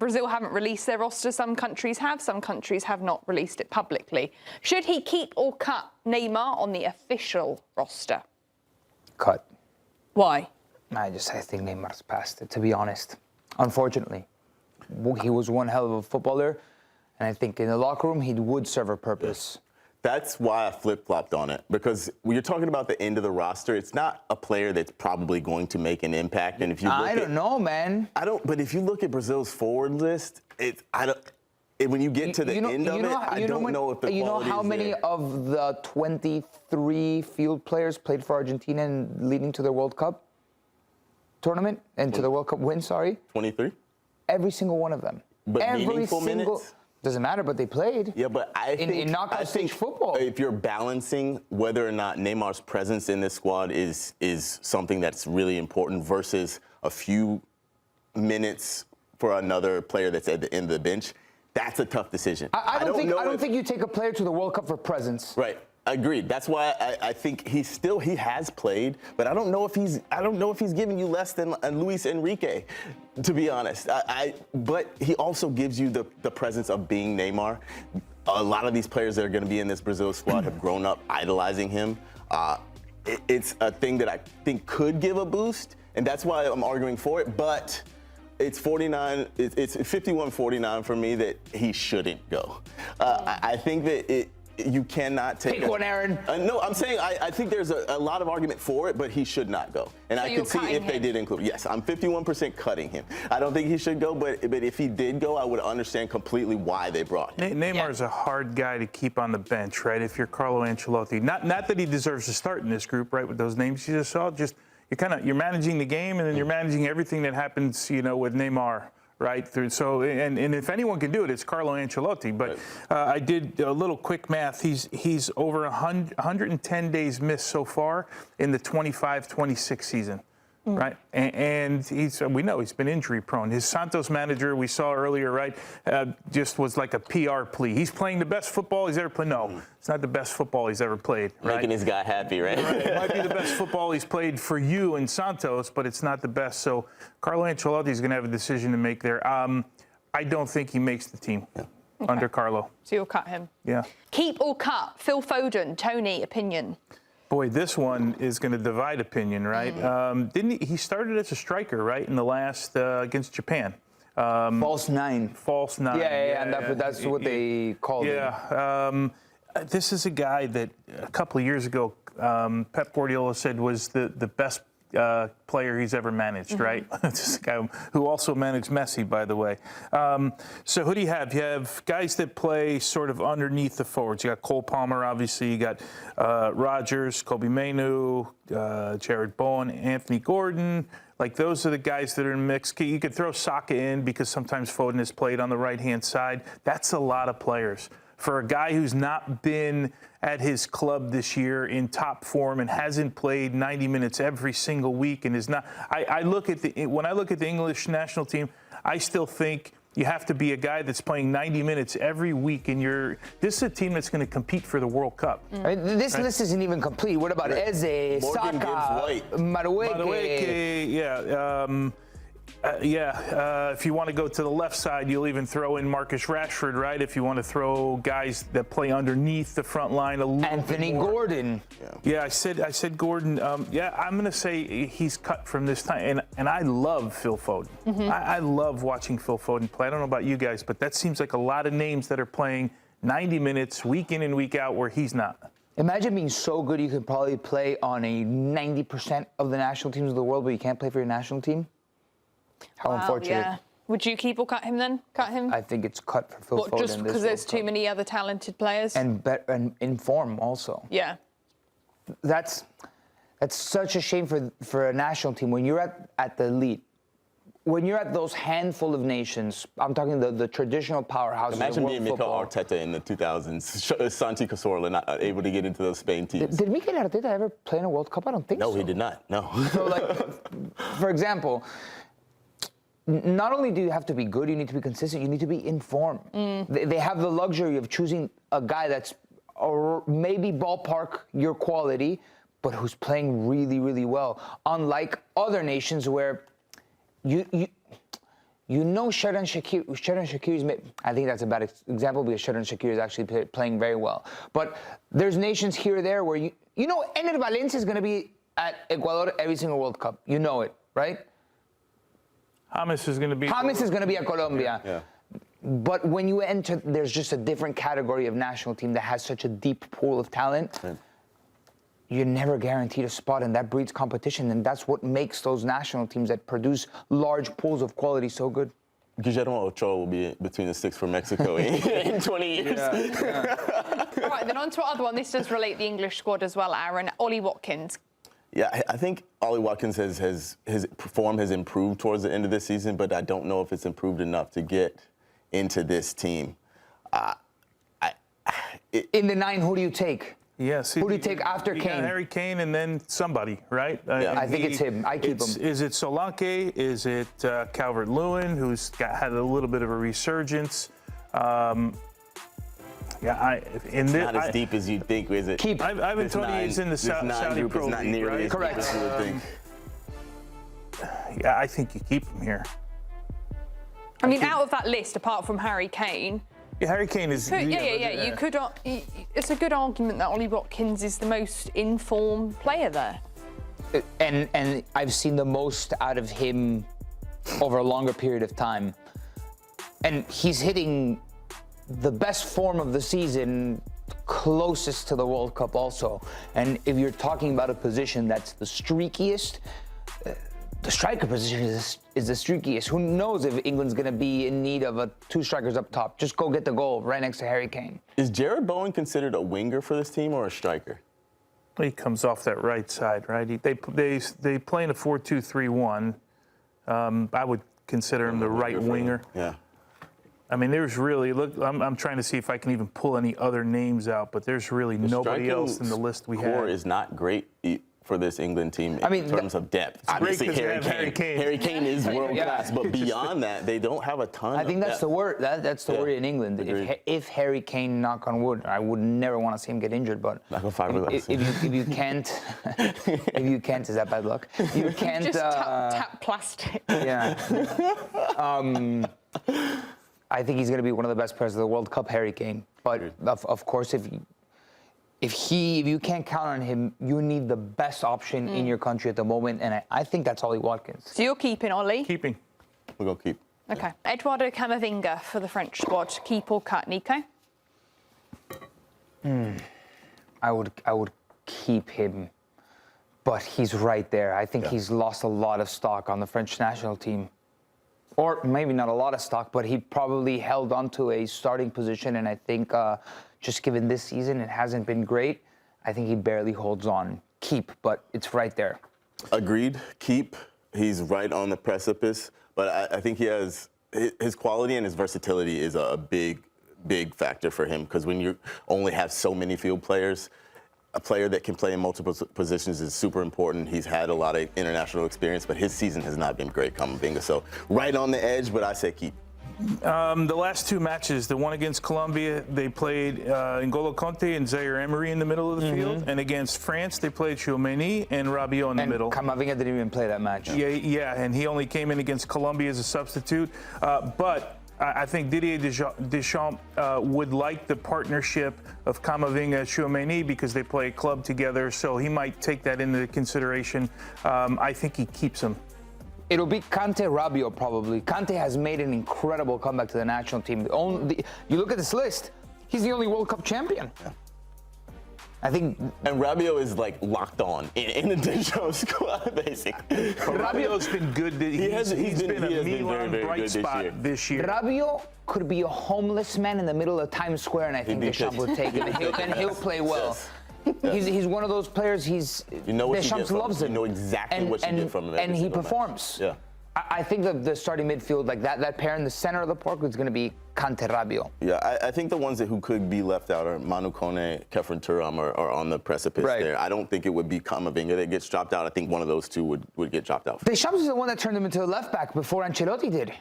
Brazil haven't released their roster. Some countries have. Some countries have not released it publicly. Should he keep or cut Neymar on the official roster? Cut. Why? I think Neymar's past it, to be honest. Unfortunately. He was one hell of a footballer, and I think in the locker room he would serve a purpose. That's why I flip-flopped on it, because when you're talking about the end of the roster, it's not a player that's probably going to make an impact. And if you look I don't know, man. But if you look at Brazil's forward list, when you get to the end of it, I don't know if the quality is there. You know how many of the 23 field players played for Argentina and leading to their World Cup tournament and to the World Cup win, 23? Every single one of them. But meaningful minutes? Doesn't matter, but they played. Yeah, but I think in knockout stage football, if you're balancing whether or not Neymar's presence in this squad is something that's really important versus a few minutes for another player that's at the end of the bench, that's a tough decision. I don't think you take a player to the World Cup for presence. Right. Agreed. That's why I think he has played, but I don't know if he's giving you less than Luis Enrique, to be honest. But he also gives you the presence of being Neymar. A lot of these players that are going to be in this Brazil squad have grown up idolizing him. It's a thing that I think could give a boost, and that's why I'm arguing for it. But it's 49. It's 51-49 for me that he shouldn't go. I think that you cannot take one, Aaron. No, I'm saying I think there's a lot of argument for it, but he should not go. And so I could see if they did include. Yes, I'm 51% cutting him. I don't think he should go, but if he did go, I would understand completely why they brought him. Neymar's a hard guy to keep on the bench, right? If you're Carlo Ancelotti, not that he deserves to start in this group, right? With those names you just saw, you're managing the game, and then you're managing everything that happens, with Neymar. Right through, so and if anyone can do it, it's Carlo Ancelotti. But I did a little quick math. He's over 110 days missed so far in the 25-26 season, right? And we know he's been injury prone. His Santos manager we saw earlier, right, just was like a PR plea. He's playing the best football he's ever played. No, it's not the best football he's ever played. Right? Making his guy happy, right? It might be the best football he's played for you in Santos, but it's not the best. So Carlo Ancelotti is going to have a decision to make there. I don't think he makes the team under Carlo. So you'll cut him? Yeah. Keep or cut? Phil Foden, Tony, opinion? Boy, this one is going to divide opinion, right? Didn't he started as a striker, right, in the last against Japan? False nine. False nine. Yeah, and that's what they called it. Yeah. This is a guy that a couple of years ago, Pep Guardiola said was the best player he's ever managed, right? This guy who also managed Messi, by the way. So who do you have? You have guys that play sort of underneath the forwards. You got Cole Palmer, obviously. You got Rodgers, Kobe Mainoo, Jared Bowen, Anthony Gordon. Like, those are the guys that are in the mix. You could throw Saka in because sometimes Foden has played on the right-hand side. That's a lot of players. For a guy who's not been at his club this year in top form and hasn't played 90 minutes every single week and is not, when I look at the English national team, I still think you have to be a guy that's playing 90 minutes every week, and this is a team that's going to compete for the World Cup. This list isn't even complete. What about Eze, Morgan Saka, Madueke? If you want to go to the left side, you'll even throw in Marcus Rashford, right? If you want to throw guys that play underneath the front line a little Anthony Gordon. Yeah, I said Gordon. I'm going to say he's cut from this time. And I love Phil Foden. I love watching Phil Foden play. I don't know about you guys, but that seems like a lot of names that are playing 90 minutes week in and week out where he's not. Imagine being so good you could probably play on a 90% of the national teams of the world, but you can't play for your national team. How unfortunate. Yeah. Would you keep or cut him then? Cut him? I think it's cut for Phil Foden. Just because there's too many other talented players? And in form also. Yeah. That's such a shame for a national team. When you're at the elite, when you're at those handful of nations, I'm talking the traditional powerhouses. Imagine being Mikel Arteta in the 2000s. Santi Cazorla not able to get into those Spain teams. Did Mikel Arteta ever play in a World Cup? I don't think so. No, he did not. No. So, for example, not only do you have to be good, you need to be consistent, you need to be in form. They have the luxury of choosing a guy that's maybe ballpark your quality, but who's playing really, really well. Unlike other nations where you you know Xherdan Shaqiri's, I think that's a bad example because Xherdan Shaqiri is actually playing very well. But there's nations here or there where you know Ener Valencia is going to be at Ecuador every single World Cup. You know it, right? James is going to be at Colombia. Yeah. But when you enter, there's just a different category of national team that has such a deep pool of talent. Right. You're never guaranteed a spot, and that breeds competition, and that's what makes those national teams that produce large pools of quality so good. Guillermo Ochoa will be between the sticks for Mexico in 20 years. All right, then on to our other one. This does relate the English squad as well, Aaron. Ollie Watkins. Yeah, I think Ollie Watkins his form has improved towards the end of this season, but I don't know if it's improved enough to get into this team. In the 9, who do you take? Yes. Who do you take after you Kane? got Harry Kane and then somebody, right? Yeah. I think it's him. I keep him. Is it Solanke? Is it Calvert-Lewin, who's had a little bit of a resurgence? Not as deep as you'd think, is it? Keep. Ivan Toney is in the Saudi Pro League, not League, nearly right? as deep Correct. as you would think. Yeah, I think you keep him here. I mean, out of that list, apart from Harry Kane, Yeah, Harry Kane is. you could. It's a good argument that Ollie Watkins is the most informed player there. And I've seen the most out of him over a longer period of time. And he's hitting the best form of the season closest to the World Cup also. And if you're talking about a position that's the streakiest, the striker position is the streakiest. Who knows if England's going to be in need of 2 strikers up top? Just go get the goal right next to Harry Kane. Is Jared Bowen considered a winger for this team or a striker? He comes off that right side, right? They play in a 4-2-3-1. I would consider him the right winger. Yeah. I mean, there's really I'm trying to see if I can even pull any other names out, but there's really nobody else in the list we have. Core is not great for this England team in terms of depth. Great Obviously, 'cause we have Harry Kane. Harry Kane is world class, but beyond that, they don't have a ton. I think that's the word. That's the worry in England. If Harry Kane, knock on wood, I would never want to see him get injured. But Knock on fiberglass. if you can't, is that bad luck? You can't. Just tap plastic. Yeah. I think he's going to be one of the best players of the World Cup, Harry Kane. But of course, if you can't count on him, you need the best option in your country at the moment, and I think that's Ollie Watkins. So you're keeping Ollie? Keeping. We're going to keep. Okay. Eduardo Camavinga for the French squad. Keep or cut, Nico? I would keep him, but he's right there. I think he's lost a lot of stock on the French national team. Or maybe not a lot of stock, but he probably held on to a starting position, and I think just given this season, it hasn't been great. I think he barely holds on. Keep, but it's right there. Agreed. Keep. He's right on the precipice, but I think he has his quality and his versatility is a big factor for him, because when you only have so many field players, a player that can play in multiple positions is super important. He's had a lot of international experience, but his season has not been great, Camavinga. So right on the edge, but I say keep. The last 2 matches, the one against Colombia, they played N'Golo Kanté and Zaire Emery in the middle of the field, and against France, they played Tchouaméni and Rabiot in the middle. Camavinga didn't even play that match. Yeah, and he only came in against Colombia as a substitute. But I think Didier Deschamps would like the partnership of Camavinga and Tchouaméni because they play a club together, so he might take that into consideration. I think he keeps him. It'll be Kanté Rabiot probably. Kanté has made an incredible comeback to the national team. You look at this list, he's the only World Cup champion. Yeah. I think. And Rabiot is like locked on in the Deschamps squad, basically. Rabiot's been good. He's been a Milan very bright good spot this year. Rabiot could be a homeless man in the middle of Times Square, and I think Deschamps would take him, and he'll play well. He's one of those players. Deschamps loves him. You know exactly what you get from him. And he performs. Yeah. I think the starting midfield, like that pair in the center of the park, is going to be Kanté Rabiot. Yeah, I think the ones who could be left out are Manu Kone, Kefren Turam are on the precipice there. I don't think it would be Camavinga that gets dropped out. I think one of those two would get dropped out. Deschamps is the one that turned him into a left back before Ancelotti did.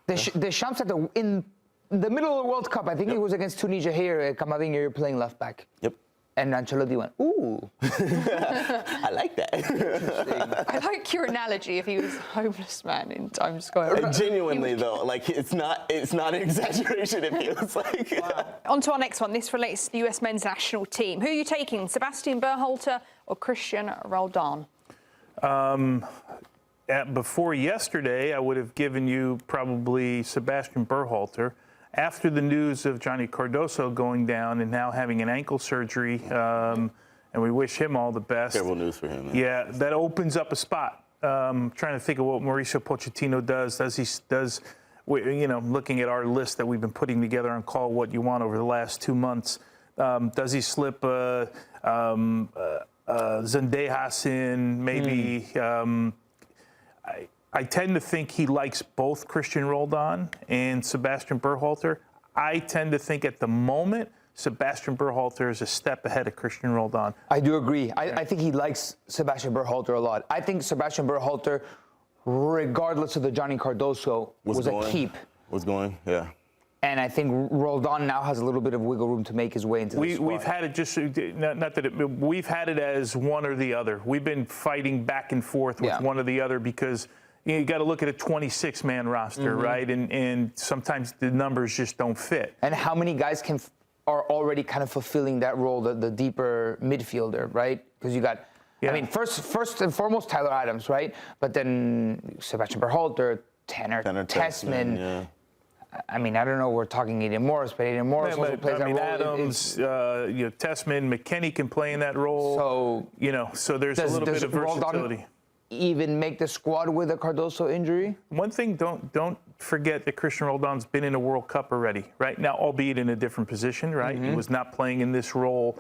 Deschamps in the middle of the World Cup, I think it was against Tunisia here, Camavinga, you're playing left back. Yep. And Ancelotti went, ooh. I like that. I like your analogy if he was a homeless man in Times Square. Genuinely though, like it's not an exaggeration. It feels like. Wow. On to our next one. This relates to the US men's national team. Who are you taking, Sebastian Berhalter or Christian Roldan? Before yesterday, I would have given you probably Sebastian Berhalter. After the news of Johnny Cardoso going down and now having an ankle surgery, and we wish him all the best. Terrible news for him. Man. Yeah, that opens up a spot. Trying to think of what Mauricio Pochettino does. Looking at our list that we've been putting together on Call What You Want over the last 2 months, does he slip Zendejas in? Maybe. I tend to think he likes both Christian Roldan and Sebastian Berhalter. I tend to think at the moment, Sebastian Berhalter is a step ahead of Christian Roldan. I do agree. I think he likes Sebastian Berhalter a lot. I think Sebastian Berhalter, regardless of the Johnny Cardoso, was a keep. Was going, yeah. And I think Roldan now has a little bit of wiggle room to make his way into the squad. We've had it we've had it as one or the other. We've been fighting back and forth with one or the other because you got to look at a 26-man roster, right? And sometimes the numbers just don't fit. And how many guys are already kind of fulfilling that role, the deeper midfielder, right? Because you got, I mean, first and foremost, Tyler Adams, right? But then Sebastian Berhalter, Tanner Tessman. Yeah. I mean, I don't know. We're talking Aiden Morris, but Aiden Morris also plays that role. Adams, Tessman, McKennie can play in that role. So so there's a little bit of versatility. Roldan even make the squad with a Cardoso injury? One thing, don't forget that Christian Roldan's been in a World Cup already, right? Now, albeit in a different position, right? He was not playing in this role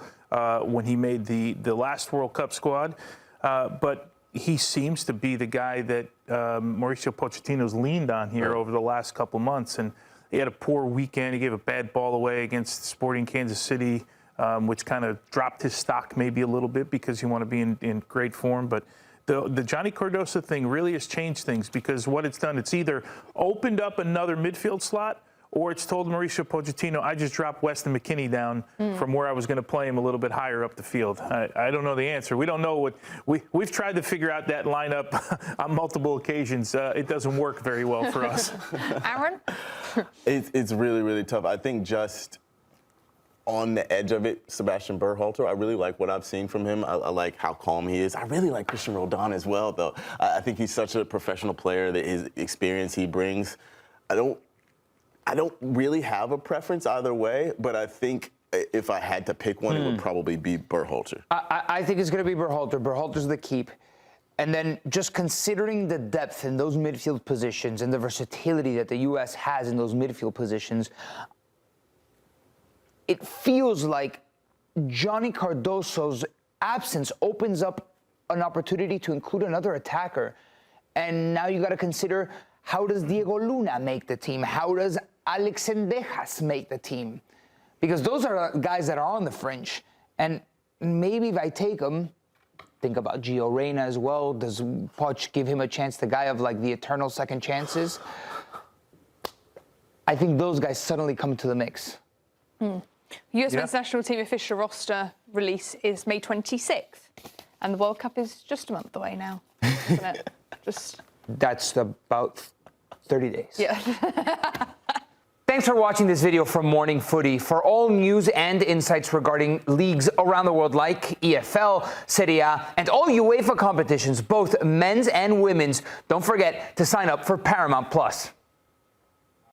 when he made the last World Cup squad, but he seems to be the guy that Mauricio Pochettino's leaned on here over the last couple months. And he had a poor weekend. He gave a bad ball away against Sporting Kansas City, which kind of dropped his stock maybe a little bit because you want to be in great form. But the Johnny Cardoso thing really has changed things because what it's done, it's either opened up another midfield slot or it's told Mauricio Pochettino, I just dropped Weston McKennie down from where I was going to play him a little bit higher up the field. I don't know the answer. We don't know what we've tried to figure out that lineup on multiple occasions. It doesn't work very well for us. Aaron? It's really, really tough. I think just on the edge of it, Sebastian Berhalter, I really like what I've seen from him. I like how calm he is. I really like Christian Roldan as well, though. I think he's such a professional player, that his experience he brings. I don't really have a preference either way, but I think if I had to pick one, it would probably be Berhalter. I think it's going to be Berhalter. Berhalter's the keep. And then just considering the depth in those midfield positions and the versatility that the U.S. has in those midfield positions, it feels like Johnny Cardoso's absence opens up an opportunity to include another attacker. And now you got to consider, how does Diego Luna make the team? How does Alex Zendejas make the team? Because those are guys that are on the fringe. And maybe if I take them, think about Gio Reyna as well. Does Poch give him a chance, the guy of like the eternal second chances? I think those guys suddenly come to the mix. US men's national team official roster release is May 26th. And the World Cup is just a month away now, isn't it? That's about 30 days. Yeah. Thanks for watching this video from Morning Footy. For all news and insights regarding leagues around the world like EFL, Serie A, and all UEFA competitions, both men's and women's, don't forget to sign up for Paramount+.